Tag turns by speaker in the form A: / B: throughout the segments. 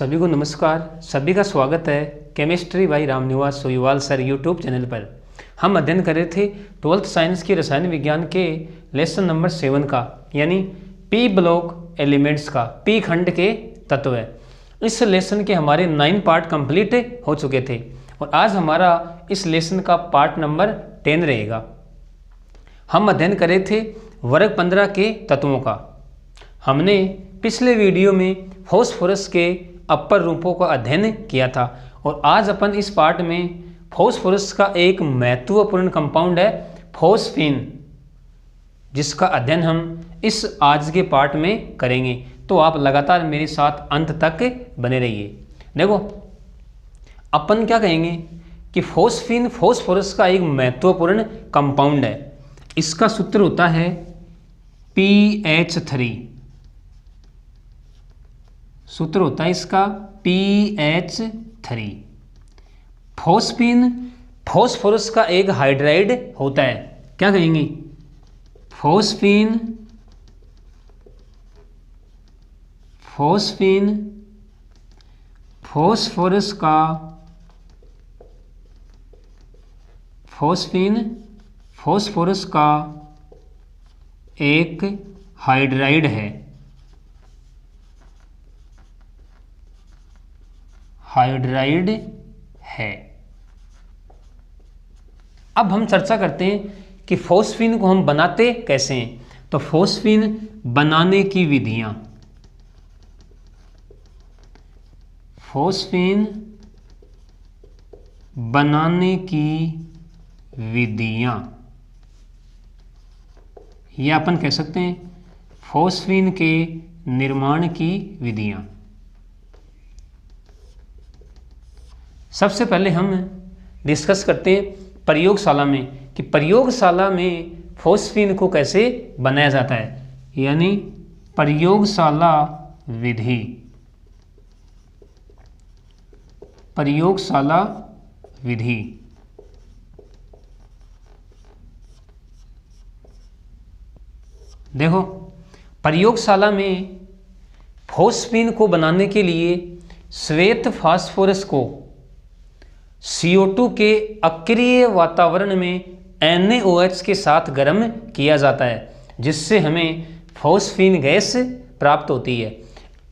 A: सभी को नमस्कार। सभी का स्वागत है chemistry by Ramniwas Soiwal sir YouTube channel पर। हम अध्ययन कर रहे थे 12th साइंस की रसायन विज्ञान के लेसन नंबर 7 का, यानी पी ब्लॉक एलिमेंट्स का, पी खंड के तत्व है। इस लेसन के हमारे 9 पार्ट कंप्लीट हो चुके थे और आज हमारा इस लेसन का पार्ट नंबर 10 रहेगा। हम अध्ययन कर रहे थे वर्ग 15 के तत्वों का। हमने पिछले वीडियो में फॉस्फोरस के अपर रूपों का अध्ययन किया था और आज अपन इस पार्ट में फॉस्फोरस का एक महत्वपूर्ण कंपाउंड है फॉस्फीन, जिसका अध्ययन हम इस आज के पार्ट में करेंगे। तो आप लगातार मेरे साथ अंत तक बने रहिए। देखो, अपन क्या कहेंगे कि फॉस्फीन फॉस्फोरस का एक महत्वपूर्ण कंपाउंड है। इसका सूत्र होता है PH3। सूत्र होता है इसका PH3। फॉस्फीन फॉस्फोरस का एक हाइड्राइड होता है। क्या कहेंगे? फॉस्फीन फॉस्फोरस का फॉस्फोरस का एक हाइड्राइड है। अब हम चर्चा करते हैं कि फॉस्फीन को हम बनाते कैसे हैं। तो फॉस्फीन बनाने की विधियां, या अपन कह सकते हैं फॉस्फीन के निर्माण की विधियां। सबसे पहले हम डिस्कस करते हैं प्रयोगशाला में कि प्रयोगशाला में फॉस्फीन को कैसे बनाया जाता है, यानी प्रयोगशाला विधि। देखो, प्रयोगशाला में फॉस्फीन को बनाने के लिए श्वेत फास्फोरस को CO2 के अक्रिय वातावरण में NaOH के साथ गर्म किया जाता है, जिससे हमें फॉस्फीन गैस प्राप्त होती है।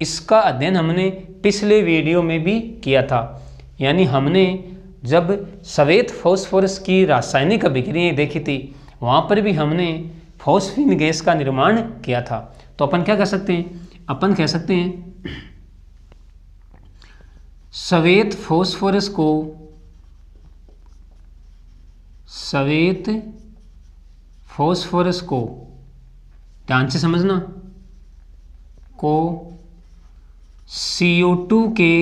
A: इसका अध्ययन हमने पिछले वीडियो में भी किया था, यानी हमने जब श्वेत फास्फोरस की रासायनिक अभिक्रियाएं देखी थी, वहाँ पर भी हमने फॉस्फीन गैस का निर्माण किया था। तो अपन क्या कर सकते हैं? अपन कह सकते हैं श्वेत फास्फोरस को ध्यान से समझना, को CO2 के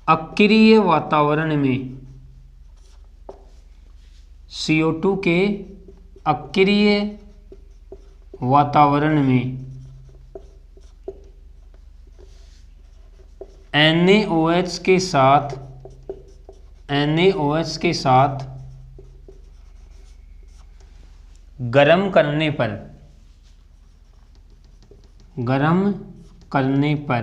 A: अक्रिय वातावरण में NaOH के साथ गर्म करने पर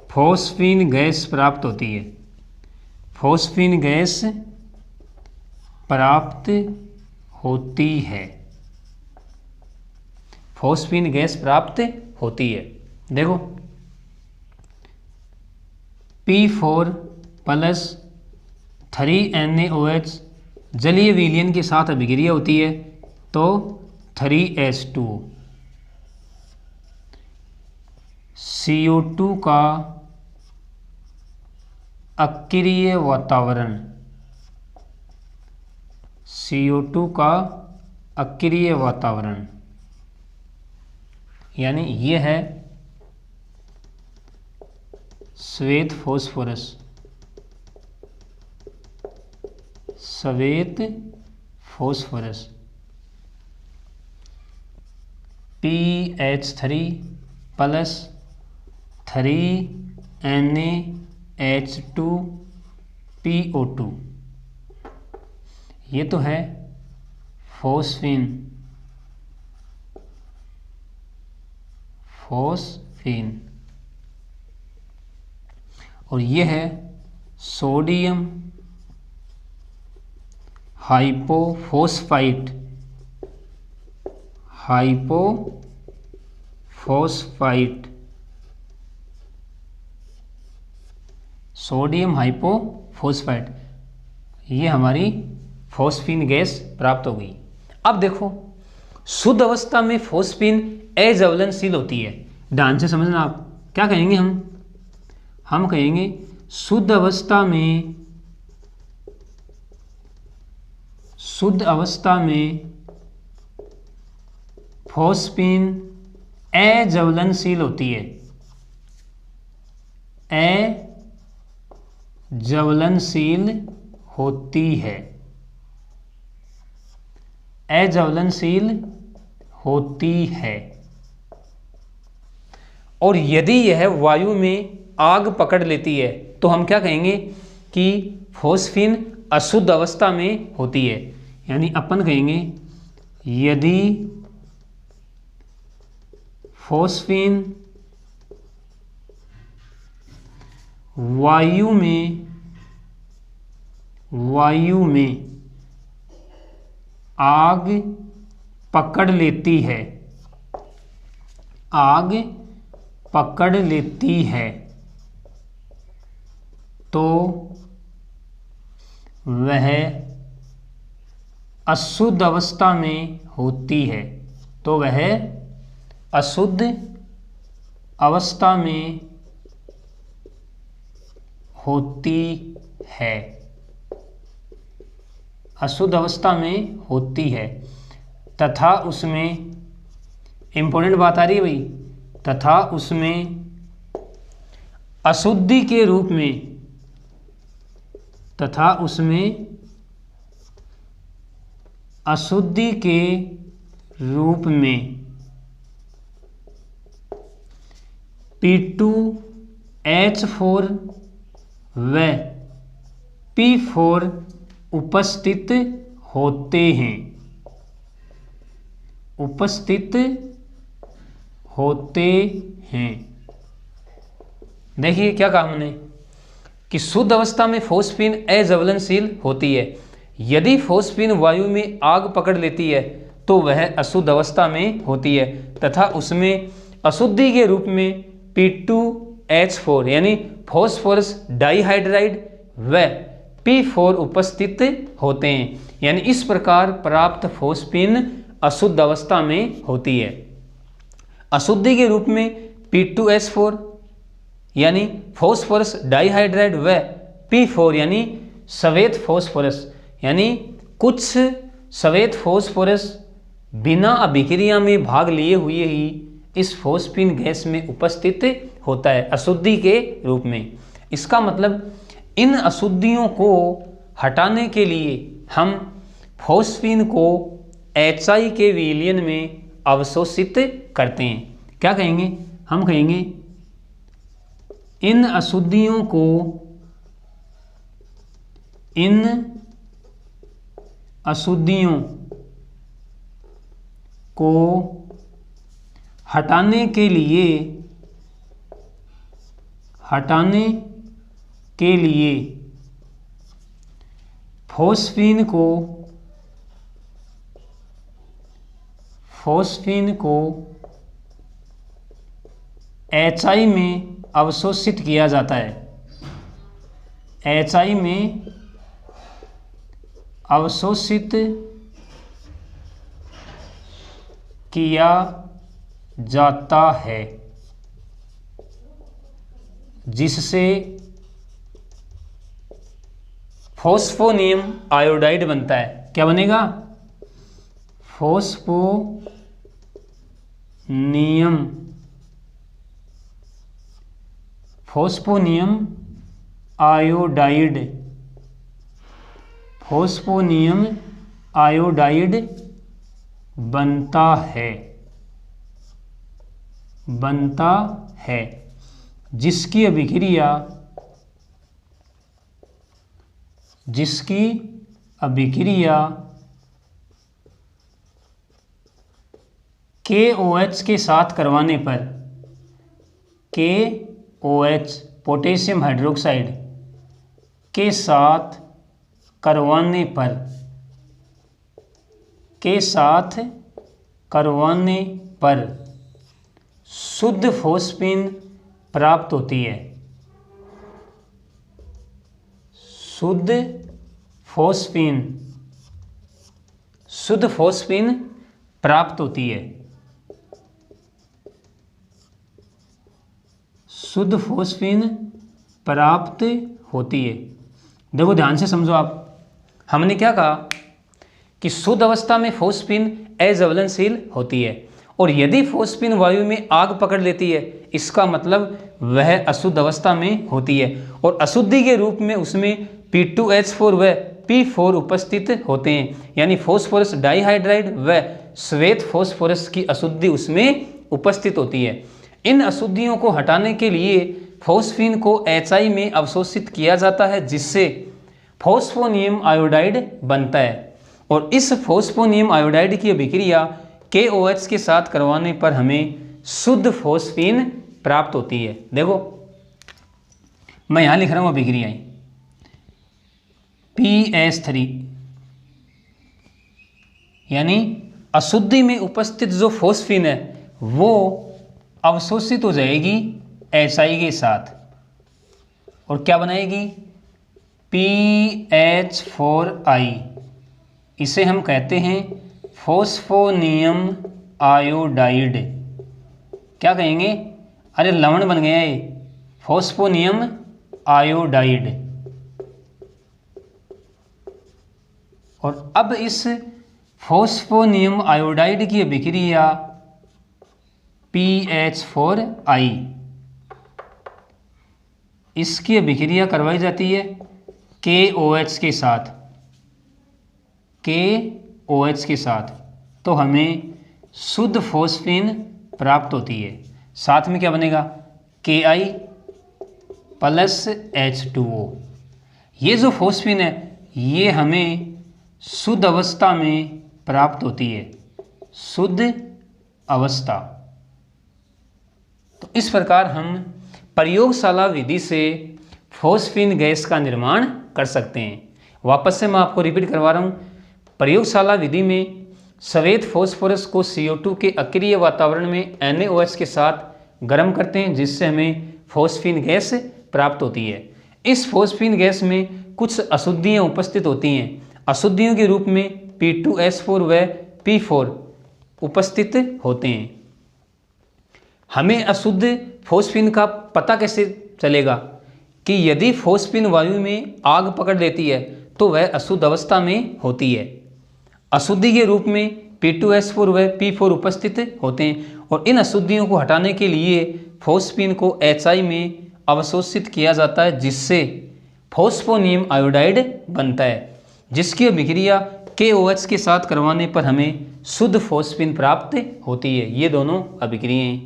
A: फॉस्फीन गैस प्राप्त होती है। फॉस्फीन गैस प्राप्त होती है। देखो, P4 प्लस 3NaOH जलीय विलयन के साथ अभिक्रिया होती है, तो 3H2 CO2 का अक्रिय वातावरण, यानी ये है श्वेत फास्फोरस। PH3 प्लस 3NaH2PO2, ये तो है फॉस्फीन फोस्फीन, और ये है सोडियम हाइपोफॉस्फाइट, सोडियम हाइपोफॉस्फाइट, ये हमारी फॉस्फीन गैस प्राप्त हो गई। अब देखो, शुद्ध अवस्था में फॉस्फीन अज्वलनशील होती है। ध्यान से समझना, आप क्या कहेंगे, हम कहेंगे शुद्ध अवस्था में फॉस्फीन अज्वलनशील होती है, अज्वलनशील होती है। और यदि यह वायु में आग पकड़ लेती है तो हम क्या कहेंगे कि फॉस्फीन अशुद्ध अवस्था में होती है। यानी अपन कहेंगे यदि फॉस्फीन वायु में आग पकड़ लेती है, तो वह अशुद्ध अवस्था में होती है, अशुद्ध अवस्था में होती है, तथा उसमें, इंपॉर्टेंट बात आ रही है भाई, तथा उसमें अशुद्धि के रूप में P2H4 व P4 उपस्थित होते हैं। देखिए क्या कहा हमने कि शुद्ध अवस्था में फॉस्फीन अज्वलनशील होती है। यदि फॉस्फीन वायु में आग पकड़ लेती है तो वह अशुद्ध अवस्था में होती है, तथा उसमें अशुद्धि के रूप में P2H4 यानी फॉस्फोरस डाइहाइड्राइड व P4 उपस्थित होते हैं। यानी इस प्रकार प्राप्त फॉस्फीन अशुद्ध अवस्था में होती है। अशुद्धि के रूप में P2H4 यानी फॉस्फोरस डाइहाइड्राइड व P4 यानी श्वेत फॉस्फोरस, यानी कुछ श्वेत फॉस्फोरस बिना अभिक्रिया में भाग लिए हुए ही इस फॉस्फीन गैस में उपस्थित होता है अशुद्धि के रूप में। इसका मतलब इन अशुद्धियों को हटाने के लिए हम फॉस्फीन को HI के विलयन में अवशोषित करते हैं। क्या कहेंगे, हम कहेंगे इन अशुद्धियों को हटाने के लिए फॉस्फीन को HI में अवशोषित किया जाता है, HI में अवशोषित किया जाता है, जिससे फॉस्फोनियम आयोडाइड बनता है। क्या बनेगा, फॉस्फोनियम आयोडाइड बनता है, जिसकी अभिक्रिया KOH के साथ करवाने पर KOH पोटेशियम हाइड्रोक्साइड के साथ करवाने पर शुद्ध फॉस्फीन प्राप्त होती है। शुद्ध फॉस्फीन प्राप्त होती है। शुद्ध फॉस्फीन प्राप्त होती है। देखो ध्यान से समझो आप, हमने क्या कहा कि शुद्ध अवस्था में फॉस्फीन अज्वलनशील होती है, और यदि फॉस्फीन वायु में आग पकड़ लेती है इसका मतलब वह अशुद्ध अवस्था में होती है, और अशुद्धि के रूप में उसमें P2H4 व P4 उपस्थित होते हैं, यानी फॉस्फोरस डाइहाइड्राइड व श्वेत फॉस्फोरस की अशुद्धि उसमें उपस्थित होती है। इन अशुद्धियों को हटाने के लिए फॉस्फीन को HI में अवशोषित किया जाता है, जिससे फॉस्फोनियम आयोडाइड बनता है, और इस फॉस्फोनियम आयोडाइड की अभिक्रिया KOH के साथ करवाने पर हमें शुद्ध फॉस्फीन प्राप्त होती है। देखो मैं यहां लिख रहा हूं अभिक्रियाएं, PS3 यानी अशुद्धि में उपस्थित जो फॉस्फीन है वो अवशोषित हो जाएगी HI के साथ, और क्या बनाएगी PH4I। इसे हम कहते हैं फॉस्फोनियम आयोडाइड। क्या कहेंगे, अरे लवण बन गया ये, फॉस्फोनियम आयोडाइड। और अब इस फॉस्फोनियम आयोडाइड की अभिक्रिया PH4I, इसकी अभिक्रिया करवाई जाती है KOH के साथ, तो हमें शुद्ध फॉस्फीन प्राप्त होती है। साथ में क्या बनेगा Ki प्लस H2O। ये जो फॉस्फीन है ये हमें शुद्ध अवस्था में प्राप्त होती है, शुद्ध अवस्था। तो इस प्रकार हम प्रयोगशाला विधि से फॉस्फीन गैस का निर्माण कर सकते हैं। वापस से मैं आपको रिपीट करवा रहा हूँ, प्रयोगशाला विधि में श्वेत फॉस्फोरस को CO2 के अक्रिय वातावरण में NaOH के साथ गर्म करते हैं, जिससे हमें फॉस्फीन गैस प्राप्त होती है। इस फॉस्फीन गैस में कुछ अशुद्धियाँ उपस्थित होती हैं। अशुद्धियों के रूप में P2S4 व P4 उपस्थित होते हैं। हमें अशुद्ध फॉस्फीन का पता कैसे चलेगा कि यदि फॉस्फीन वायु में आग पकड़ लेती है तो वह अशुद्ध अवस्था में होती है। अशुद्धि के रूप में P2S4 व P4 उपस्थित होते हैं, और इन अशुद्धियों को हटाने के लिए फॉस्फीन को HI में अवशोषित किया जाता है, जिससे फॉस्फोनियम आयोडाइड बनता है, जिसकी अभिक्रिया KOH के साथ करवाने पर हमें शुद्ध फॉस्फीन प्राप्त होती है। ये दोनों अभिक्रियाएं,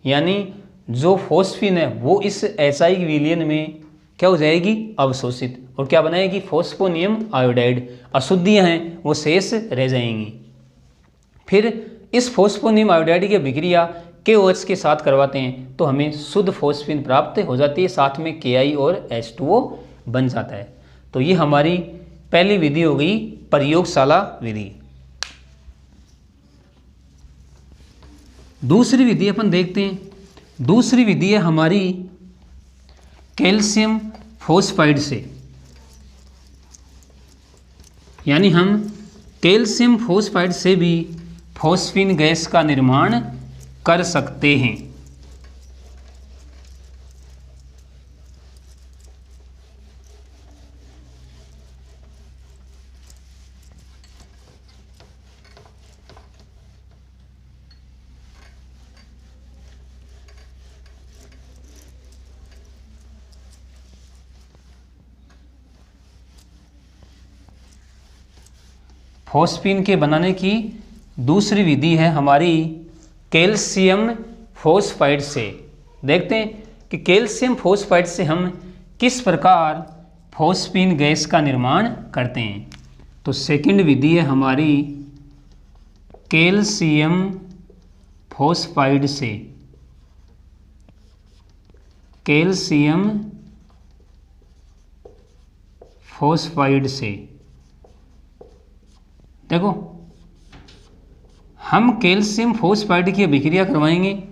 A: यानी जो फॉस्फीन है वो इस HI विलयन में क्या हो जाएगी, अवशोषित, और क्या बनाएगी फॉस्फोनियम आयोडाइड। अशुद्धियाँ हैं वो शेष रह जाएंगी। फिर इस फॉस्फोनियम आयोडाइड की अभिक्रिया KOH के साथ करवाते हैं तो हमें शुद्ध फॉस्फीन प्राप्त हो जाती है, साथ में Ki और H2O बन जाता है। तो ये हमारी पहली विधि हो गई प्रयोगशाला विधि। दूसरी विधि अपन देखते हैं। दूसरी विधि है हमारी कैल्शियम फॉस्फाइड से, यानी हम कैल्शियम फॉस्फाइड से भी फॉस्फीन गैस का निर्माण कर सकते हैं। फॉस्फीन के बनाने की दूसरी विधि है हमारी कैल्शियम फॉस्फाइड से। देखते हैं कि कैल्शियम फॉस्फाइड से हम किस प्रकार फॉस्फीन गैस का निर्माण करते हैं। तो सेकंड विधि है हमारी कैल्शियम फॉस्फाइड से। कैल्शियम फॉस्फाइड से। देखो हम कैल्शियम फॉस्फाइड की अभिक्रिया करवाएंगे,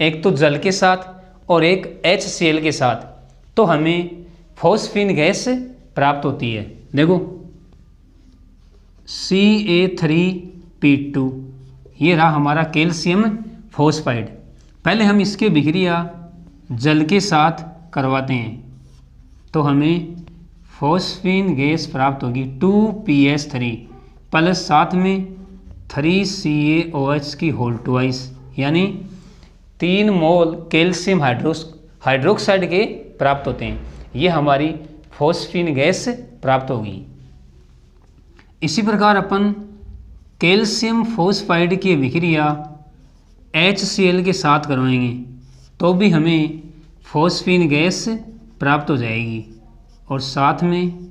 A: एक तो जल के साथ और एक HCl के साथ, तो हमें फॉस्फीन गैस प्राप्त होती है। देखो Ca3P2 ये रहा हमारा कैल्शियम फॉस्फाइड। पहले हम इसकी अभिक्रिया जल के साथ करवाते हैं तो हमें फॉस्फीन गैस प्राप्त होगी 2PS3 प्लस साथ में 3CaOH की होल ट्वाइस, यानी 3 मोल कैल्शियम हाइड्रोक्साइड के प्राप्त होते हैं। ये हमारी फॉस्फीन गैस प्राप्त होगी। इसी प्रकार अपन कैल्शियम फॉस्फाइड की अभिक्रिया HCl के साथ करवाएंगे तो भी हमें फॉस्फीन गैस प्राप्त हो जाएगी और साथ में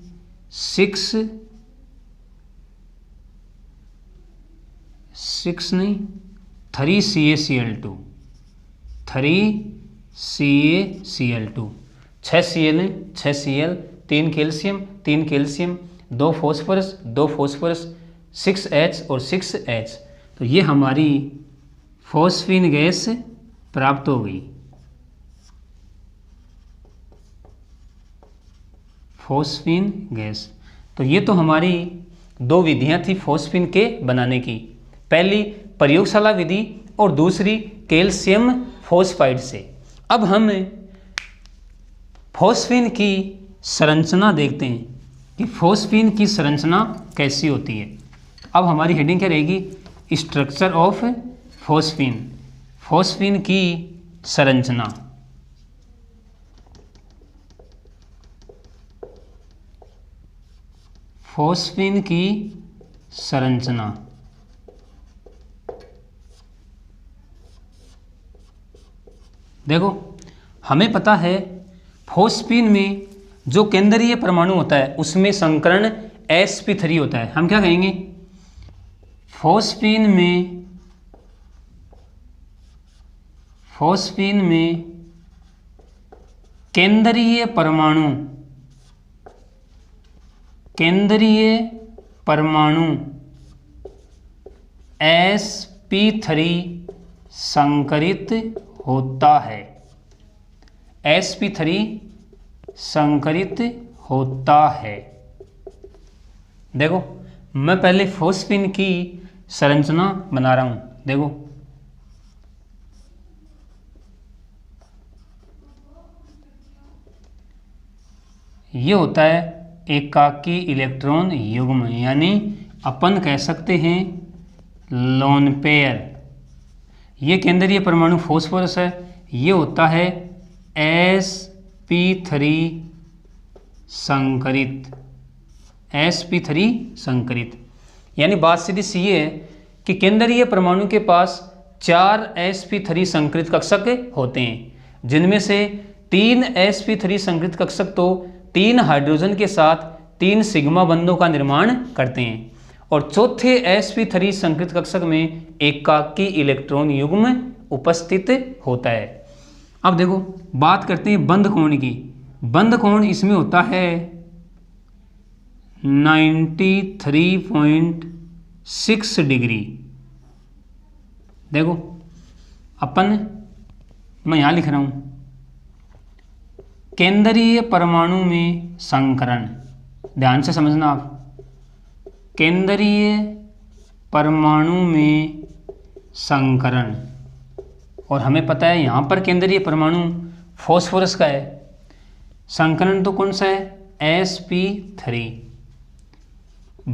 A: 3CaCl2 6 Cl 3 calcium 3 calcium 2 phosphorus 6H और 6H, तो ये हमारी फॉस्फीन गैस प्राप्त हो गई। फॉस्फीन गैस, तो ये तो हमारी 2 विधियां थी फॉस्फीन के बनाने की, पहली प्रयोगशाला विधि और दूसरी कैल्शियम फॉस्फाइड से। अब हम फॉस्फीन की संरचना देखते हैं कि फॉस्फीन की संरचना कैसी होती है। अब हमारी हेडिंग क्या रहेगी, स्ट्रक्चर ऑफ फॉस्फीन, फॉस्फीन की संरचना। फॉस्फीन की संरचना, देखो हमें पता है फॉस्फीन में जो केंद्रीय परमाणु होता है उसमें संकरण sp3 होता है। हम क्या कहेंगे, फॉस्फीन में केंद्रीय परमाणु sp3 संकरित होता है, sp3 संकरित होता है। देखो मैं पहले फॉस्फीन की संरचना बना रहा हूं। देखो ये होता है एकाकी इलेक्ट्रॉन युग्म, यानी अपन कह सकते हैं लोन पेयर। ये केंद्रीय परमाणु फॉस्फोरस है, ये होता है sp3 संकरित, sp3 संकरित। यानी बात सीधी सी ये है कि केंद्रीय परमाणु के पास 4 sp3 संकरित कक्षक होते हैं, जिनमें से 3 sp3 संकरित कक्षक तो 3 हाइड्रोजन के साथ 3 सिग्मा बंधों का निर्माण करते हैं और चौथे sp3 संकरित कक्षक में एकाकी इलेक्ट्रॉन युग्म उपस्थित होता है। अब देखो बात करते हैं बंध कोण की। बंध कोण इसमें होता है 93.6 डिग्री। देखो मैं यहां लिख रहा हूं केंद्रीय परमाणु में संकरण, ध्यान से समझना आप, केंद्रीय परमाणु में संकरण। और हमें पता है यहाँ पर केंद्रीय परमाणु फॉस्फोरस का है, संकरण तो कौन सा है, sp3।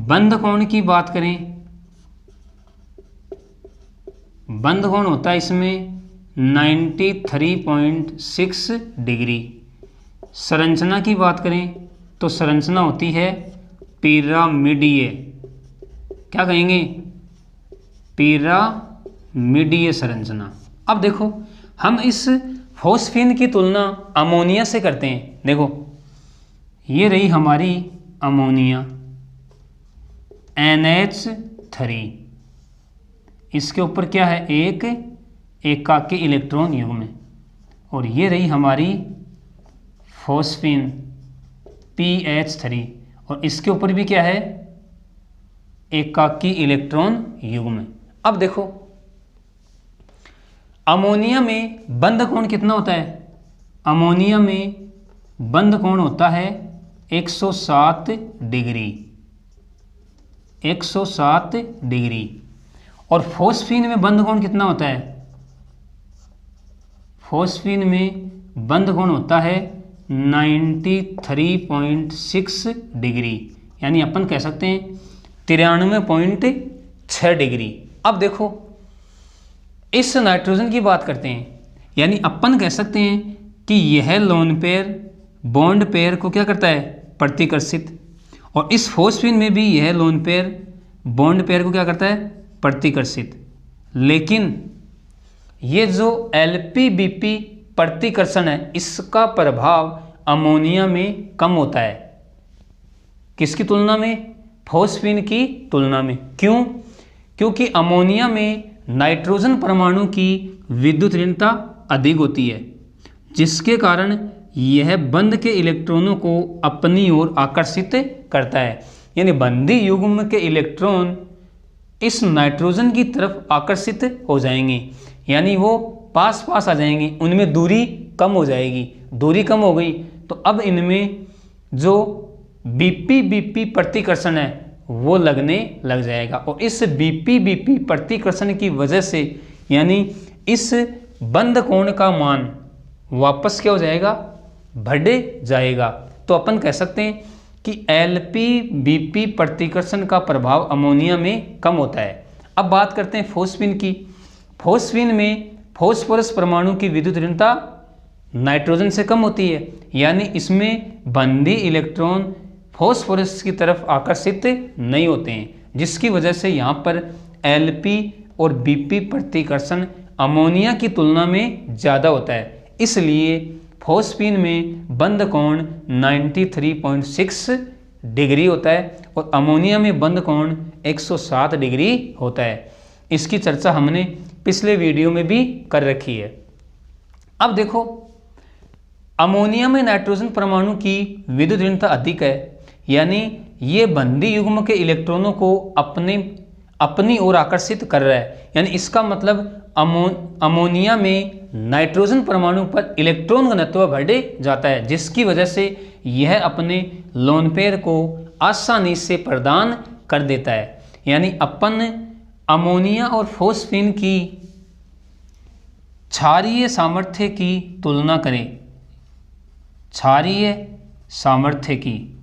A: बंध कोण की बात करें, बंध कोण होता है इसमें 93.6 डिग्री। संरचना की बात करें तो संरचना होती है पिरामिडीय, क्या कहेंगे, पिरामिडीय संरचना। अब देखो हम इस फॉस्फीन की तुलना अमोनिया से करते हैं। देखो ये रही हमारी अमोनिया NH3, इसके ऊपर क्या है, एक एकाकी इलेक्ट्रॉन युग्म, और ये रही हमारी फॉस्फीन PH3, और इसके ऊपर भी क्या है, एकाकी इलेक्ट्रॉन युग्म। अब देखो अमोनिया में बंध कोण कितना होता है, अमोनिया में बंध कोण होता है 107 डिग्री, 107 डिग्री। और फॉस्फीन में बंध कोण कितना होता है, फॉस्फीन में बंध कोण होता है 93.6 डिग्री, यानी अपन कह सकते हैं 93.6 डिग्री। अब देखो इस नाइट्रोजन की बात करते हैं, यानी अपन कह सकते हैं कि यह लोन पेयर बॉन्ड पेयर को क्या करता है, प्रतिकर्षित, और इस फॉस्फीन में भी यह लोन पेयर बॉन्ड पेयर को क्या करता है, प्रतिकर्षित। लेकिन ये जो LP-BP प्रतिकर्षण है, इसका प्रभाव अमोनिया में कम होता है। किसकी तुलना में, फॉस्फीन की तुलना में। क्यों? क्योंकि अमोनिया में नाइट्रोजन परमाणु की विद्युत ऋणता अधिक होती है, जिसके कारण यह बंध के इलेक्ट्रॉनों को अपनी ओर आकर्षित करता है। यानी बंधी युग्म के इलेक्ट्रॉन इस नाइट्रोजन की तरफ आकर्षित हो जाएंगे, यानी वो पास पास आ जाएंगे, उनमें दूरी कम हो जाएगी। दूरी कम हो गई तो अब इनमें जो BP-BP प्रतिकर्षण है वो लगने लग जाएगा, और इस BP-BP प्रतिकर्षण की वजह से यानी इस बंध कोण का मान वापस क्या हो जाएगा, बढ़ जाएगा। तो अपन कह सकते हैं कि LP-BP प्रतिकर्षण का प्रभाव अमोनिया में कम होता है। अब बात करते हैं फॉस्फीन की। फॉस्फीन में फॉस्फोरस परमाणु की विद्युत ऋणता नाइट्रोजन से कम होती है, यानी इसमें बंधी इलेक्ट्रॉन फॉस्फोरस की तरफ आकर्षित नहीं होते हैं, जिसकी वजह से यहाँ पर LP और BP प्रतिकर्षण अमोनिया की तुलना में ज़्यादा होता है। इसलिए फॉस्फीन में बंध कोण 93.6 डिग्री होता है और अमोनिया में बंध कोण 107 डिग्री होता है। इसकी चर्चा हमने पिछले वीडियो में भी कर रखी है। अब देखो अमोनिया में नाइट्रोजन परमाणु की विद्युत ऋणता अधिक है, यानी ये बंधी युग्म के इलेक्ट्रॉनों को अपनी ओर आकर्षित कर रहा है। यानी इसका मतलब अमोनिया में नाइट्रोजन परमाणु पर इलेक्ट्रॉन घनत्व बढ़ जाता है, जिसकी वजह से यह अपने लोन पेयर को आसानी से प्रदान कर देता है। यानी अपन अमोनिया और फॉस्फीन की क्षारीय सामर्थ्य की तुलना करें, क्षारीय सामर्थ्य की,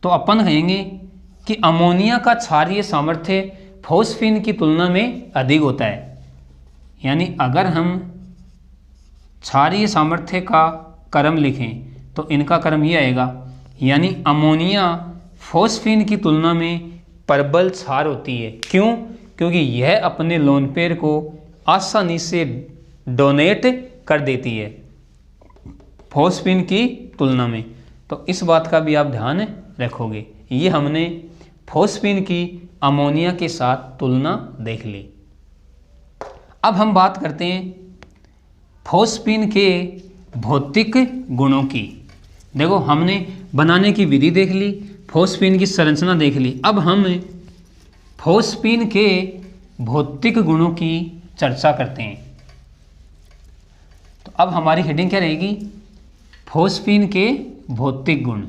A: तो अपन कहेंगे कि अमोनिया का क्षारीय सामर्थ्य फॉस्फीन की तुलना में अधिक होता है। यानी अगर हम क्षारीय सामर्थ्य का क्रम लिखें तो इनका क्रम ये आएगा, यानी अमोनिया फॉस्फीन की तुलना में प्रबल क्षार होती है। क्यों? क्योंकि यह अपने लोन पेयर को आसानी से डोनेट कर देती है फॉस्फीन की तुलना में। तो इस बात का भी आप ध्यान रखोगे। ये हमने फॉस्फीन की अमोनिया के साथ तुलना देख ली। अब हम बात करते हैं फॉस्फीन के भौतिक गुणों की। देखो हमने बनाने की विधि देख ली, फॉस्फीन की संरचना देख ली। अब हम फॉस्फीन के भौतिक गुणों की चर्चा करते हैं। तो अब हमारी हेडिंग क्या रहेगी, फॉस्फीन के भौतिक गुण।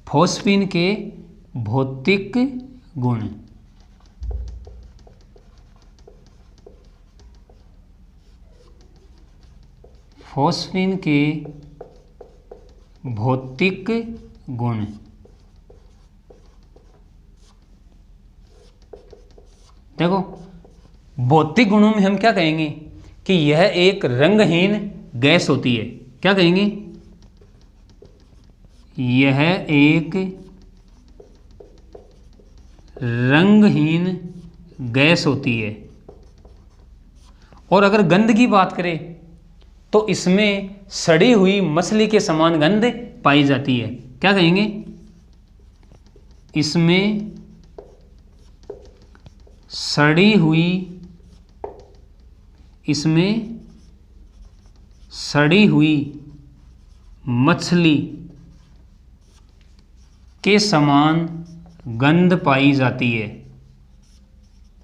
A: फॉस्फीन के भौतिक गुण। फॉस्फीन के भौतिक गुण। देखो भौतिक गुणों में हम क्या कहेंगे कि यह एक रंगहीन गैस होती है। क्या कहेंगे? यह एक रंगहीन गैस होती है। और अगर गंध की बात करें तो इसमें सड़ी हुई मछली के समान गंध पाई जाती है। क्या कहेंगे? इसमें सड़ी हुई, इसमें सड़ी हुई मछली के समान गंध पाई जाती है,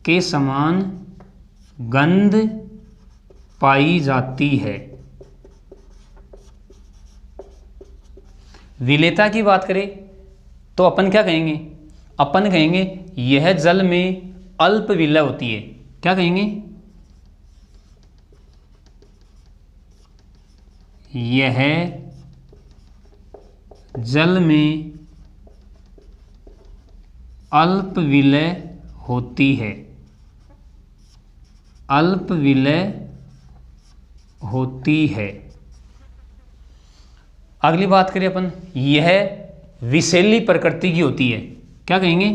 A: के समान गंध पाई जाती है। विलेयता की बात करें तो अपन क्या कहेंगे? अपन कहेंगे यह जल में अल्प विलय होती है। क्या कहेंगे? यह जल में अल्प विलय होती है, अल्प विलय होती है। अगली बात करें अपन, यह विषैली प्रकृति की होती है। क्या कहेंगे?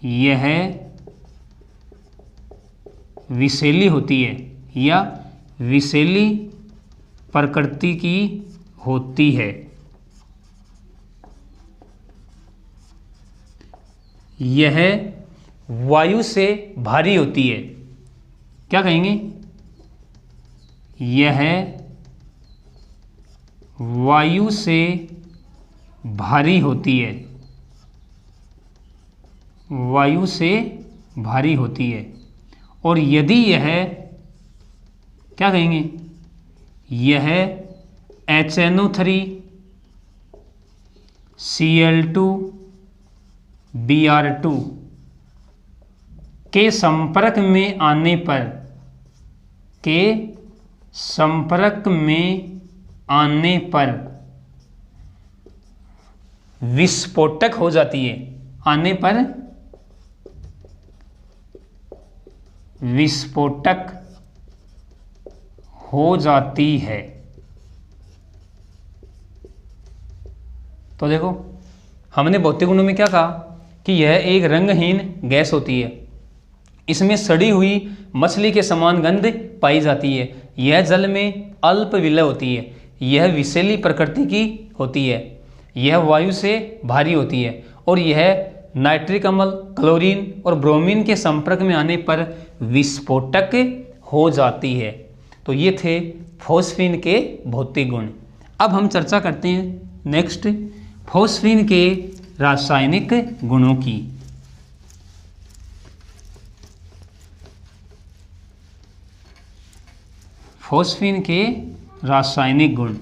A: यह विषैली होती है या विषैली प्रकृति की होती है। यह वायु से भारी होती है। क्या कहेंगे? यह वायु से भारी होती है, वायु से भारी होती है। और यदि यह, क्या कहेंगे? यह HNO3 Cl2 Br2 के संपर्क में आने पर, के संपर्क में आने पर विस्फोटक हो जाती है। आने पर विस्फोटक हो जाती है। तो देखो, हमने भौतिक गुणों में क्या कहा कि यह एक रंगहीन गैस होती है, इसमें सड़ी हुई मछली के समान गंध पाई जाती है, यह जल में अल्प विलय होती है, यह विषैली प्रकृति की होती है, यह वायु से भारी होती है, और यह नाइट्रिक अम्ल, क्लोरीन और ब्रोमीन के संपर्क में आने पर विस्फोटक हो जाती है। तो ये थे फॉस्फीन के भौतिक गुण। अब हम चर्चा करते हैं नेक्स्ट फॉस्फीन के रासायनिक गुणों की। फॉस्फीन के रासायनिक गुण।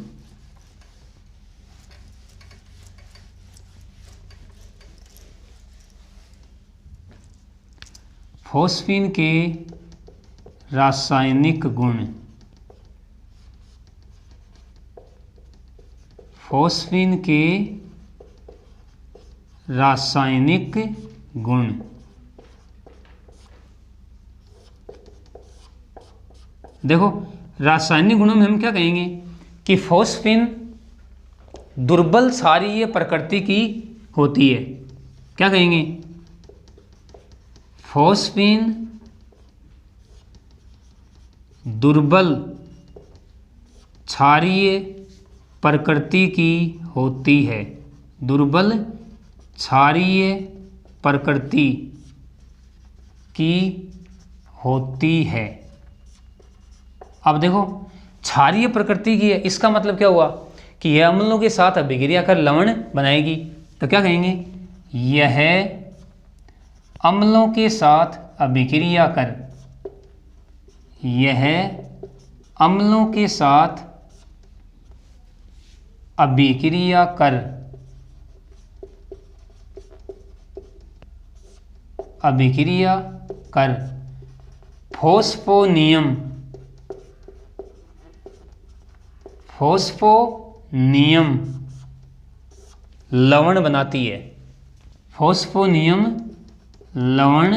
A: फॉस्फीन के रासायनिक गुण। फॉस्फीन के रासायनिक गुण। देखो, रासायनिक गुणों में हम क्या कहेंगे कि फॉस्फीन दुर्बल क्षारीय प्रकृति की होती है। क्या कहेंगे? फॉस्फीन दुर्बल क्षारीय प्रकृति की होती है, दुर्बल क्षारीय प्रकृति की होती है। अब देखो, क्षारीय प्रकृति की है, इसका मतलब क्या हुआ कि यह अम्लों के साथ अभिक्रिया कर लवण बनाएगी। तो क्या कहेंगे? यह अम्लों के साथ अभिक्रिया कर, यह अम्लों के साथ अभिक्रिया कर, अभिक्रिया कर फॉस्फोनियम, फॉस्फोनियम लवण बनाती है, फॉस्फोनियम लवण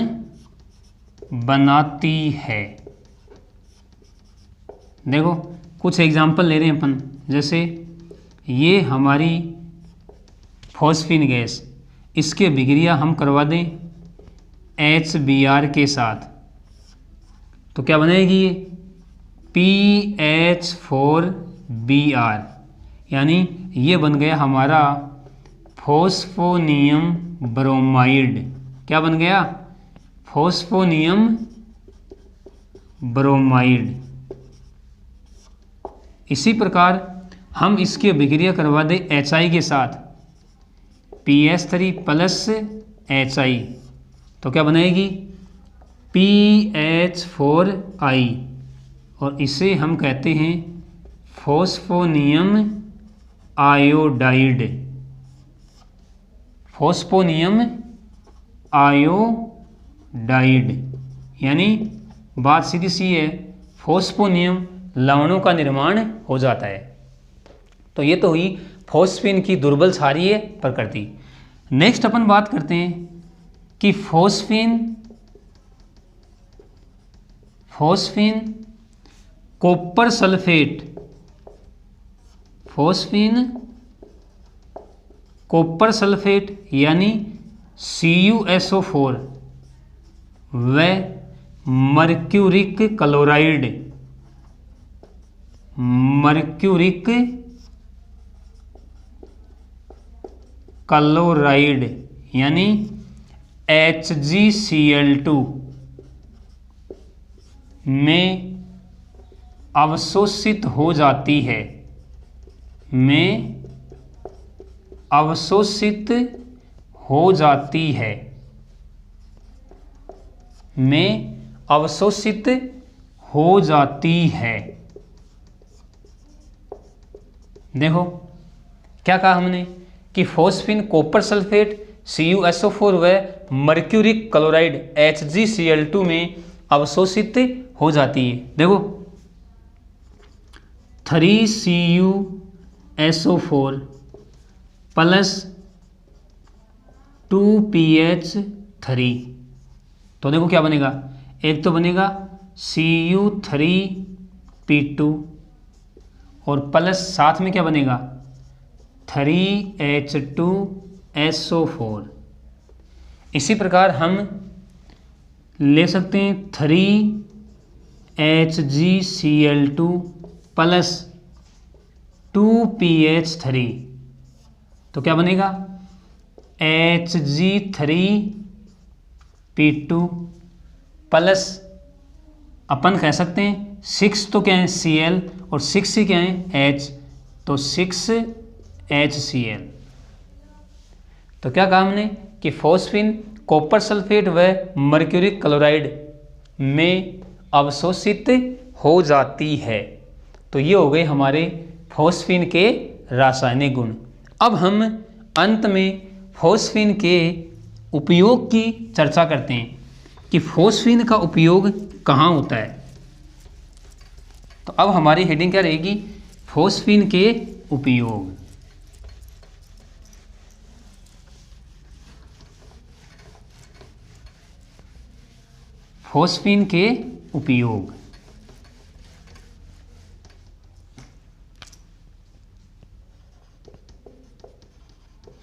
A: बनाती है। देखो, कुछ एग्जाम्पल ले रहे हैं अपन, जैसे ये हमारी फॉस्फीन गैस, इसकी अभिक्रिया हम करवा दें HBr के साथ, तो क्या बनेगी ये PH4Br, यानी ये बन गया हमारा फॉस्फोनियम ब्रोमाइड। क्या बन गया, फॉस्फोनियम ब्रोमाइड। इसी प्रकार हम इसकी अभिक्रिया करवा दें HI के साथ, PH3 प्लस HI, तो क्या बनाएगी, PH4I, और इसे हम कहते हैं फॉस्फोनियम आयोडाइड। फॉस्फोनियम आयोडाइड, यानी बात सीधी सी है, फॉस्फोनियम लवणों का निर्माण हो जाता है। तो ये तो हुई फॉस्फीन की दुर्बल क्षारीय प्रकृति। नेक्स्ट अपन बात करते हैं कि phosphine copper sulphate, phosphine copper sulphate यानी CuSO4 व मर्क्यूरिक क्लोराइड, मर्क्यूरिक क्लोराइड यानी HgCl2 में अवशोषित हो जाती है, में अवशोषित हो जाती है, में अवशोषित हो जाती है। देखो क्या कहा हमने कि फॉस्फीन कॉपर सल्फेट CuSO4 व मर्क्यूरिक क्लोराइड HgCl2 में अवशोषित हो जाती है। देखो 3CuSO4 प्लस 2PH3, तो देखो क्या बनेगा, एक तो बनेगा Cu3P2 और प्लस साथ में क्या बनेगा 3H2SO4। इसी प्रकार हम ले सकते हैं 3HgCl2 प्लस 2PH3, तो क्या बनेगा Hg3P2 प्लस अपन कह सकते हैं 6 तो क्या है Cl और 6 ही क्या है H, तो 6HCl। तो क्या कहा हमने कि फॉस्फीन कॉपर सल्फेट व मर्क्यूरिक क्लोराइड में अवशोषित हो जाती है। तो ये हो गए हमारे फॉस्फीन के रासायनिक गुण। अब हम अंत में फॉस्फीन के उपयोग की चर्चा करते हैं कि फॉस्फीन का उपयोग कहाँ होता है। तो अब हमारी हेडिंग क्या रहेगी, फॉस्फीन के उपयोग। फॉस्फीन के उपयोग।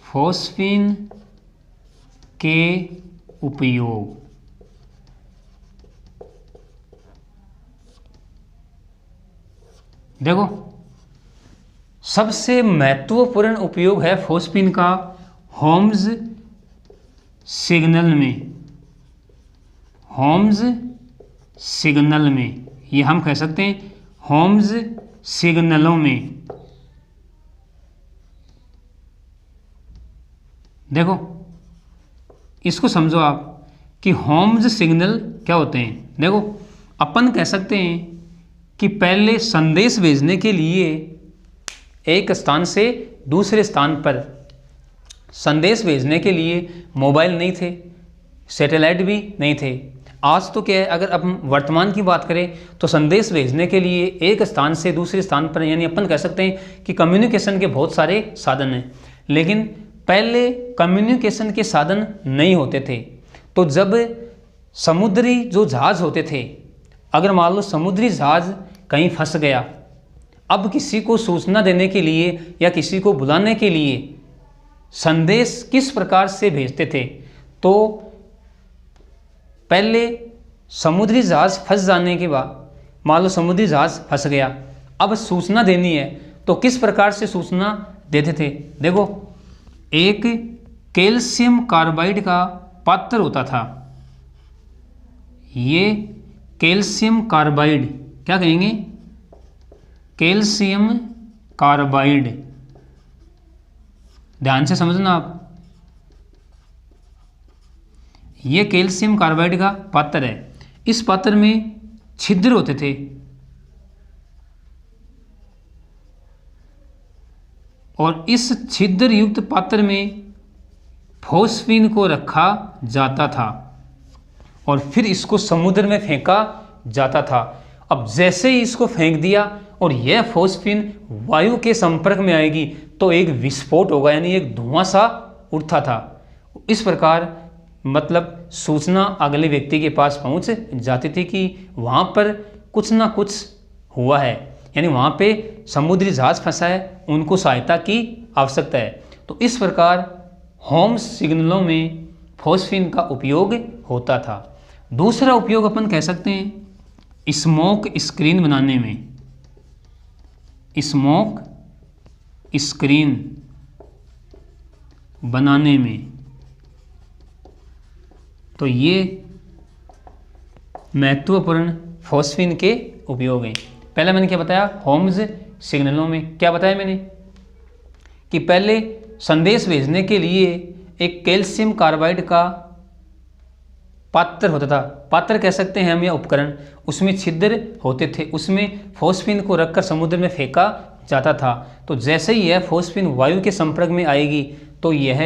A: फॉस्फीन के उपयोग। देखो सबसे महत्वपूर्ण उपयोग है फॉस्फीन का होम्स सिग्नल में, होम्स सिग्नल में, ये हम कह सकते हैं होम्स सिग्नलों में। देखो इसको समझो आप कि होम्स सिग्नल क्या होते हैं। देखो अपन कह सकते हैं कि पहले संदेश भेजने के लिए एक स्थान से दूसरे स्थान पर संदेश भेजने के लिए मोबाइल नहीं थे, सैटेलाइट भी नहीं थे। आज तो क्या है, अगर अब हम वर्तमान की बात करें तो संदेश भेजने के लिए एक स्थान से दूसरे स्थान पर, यानी अपन कह सकते हैं कि कम्युनिकेशन के बहुत सारे साधन हैं। लेकिन पहले कम्युनिकेशन के साधन नहीं होते थे। तो जब समुद्री जो जहाज होते थे, अगर मान लो समुद्री जहाज कहीं फंस गया, अब किसी को सूचना देने के लिए या किसी को बुलाने के लिए संदेश किस प्रकार से भेजते थे। तो पहले समुद्री जहाज फंस जाने के बाद, मान लो समुद्री जहाज फंस गया, अब सूचना देनी है तो किस प्रकार से सूचना देते थे। देखो एक कैल्शियम कार्बाइड का पात्र होता था। ये कैल्शियम कार्बाइड, क्या कहेंगे, कैल्शियम कार्बाइड, ध्यान से समझना आप, ये कैल्शियम कार्बाइड का पात्र है। इस पात्र में छिद्र होते थे और इस छिद्र युक्त पात्र में फॉस्फीन को रखा जाता था और फिर इसको समुद्र में फेंका जाता था। अब जैसे ही इसको फेंक दिया और यह फॉस्फीन वायु के संपर्क में आएगी तो एक विस्फोट होगा, यानी एक धुआं सा उठता था। इस प्रकार मतलब सूचना अगले व्यक्ति के पास पहुंच जाती थी कि वहाँ पर कुछ ना कुछ हुआ है, यानी वहाँ पे समुद्री जहाज फंसा है, उनको सहायता की आवश्यकता है। तो इस प्रकार होम सिग्नलों में फॉस्फीन का उपयोग होता था। दूसरा उपयोग अपन कह सकते हैं स्मोक स्क्रीन बनाने में। स्मोक स्क्रीन बनाने में तो ये महत्वपूर्ण फॉस्फीन के उपयोग हैं। पहले मैंने क्या बताया, होम्स सिग्नलों में क्या बताया मैंने कि पहले संदेश भेजने के लिए एक कैल्शियम कार्बाइड का पात्र होता था, पात्र कह सकते हैं हम या उपकरण, उसमें छिद्र होते थे, उसमें फॉस्फीन को रखकर समुद्र में फेंका जाता था। तो जैसे ही यह फॉस्फीन वायु के संपर्क में आएगी तो यह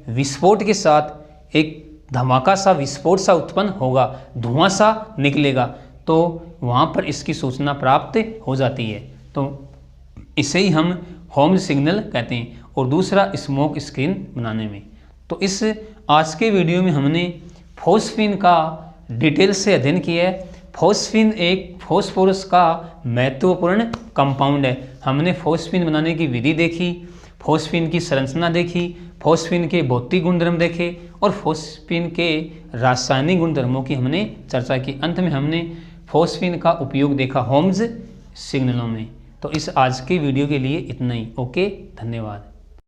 A: विस्फोट के साथ एक धमाका सा विस्फोट सा उत्पन्न होगा, धुआं सा निकलेगा, तो वहाँ पर इसकी सूचना प्राप्त हो जाती है। तो इसे ही हम होम सिग्नल कहते हैं। और दूसरा स्मोक स्क्रीन बनाने में। तो इस आज के वीडियो में हमने फॉस्फीन का डिटेल से अध्ययन किया है। फॉस्फीन एक फॉस्फोरस का महत्वपूर्ण कंपाउंड है। हमने फॉस्फीन बनाने की विधि देखी, फॉस्फीन की संरचना देखी, फॉस्फीन के भौतिक गुणधर्म देखे और फॉस्फीन के रासायनिक गुणधर्मों की हमने चर्चा की। अंत में हमने फॉस्फीन का उपयोग देखा होम्स सिग्नलों में। तो इस आज के वीडियो के लिए इतना ही। ओके, धन्यवाद।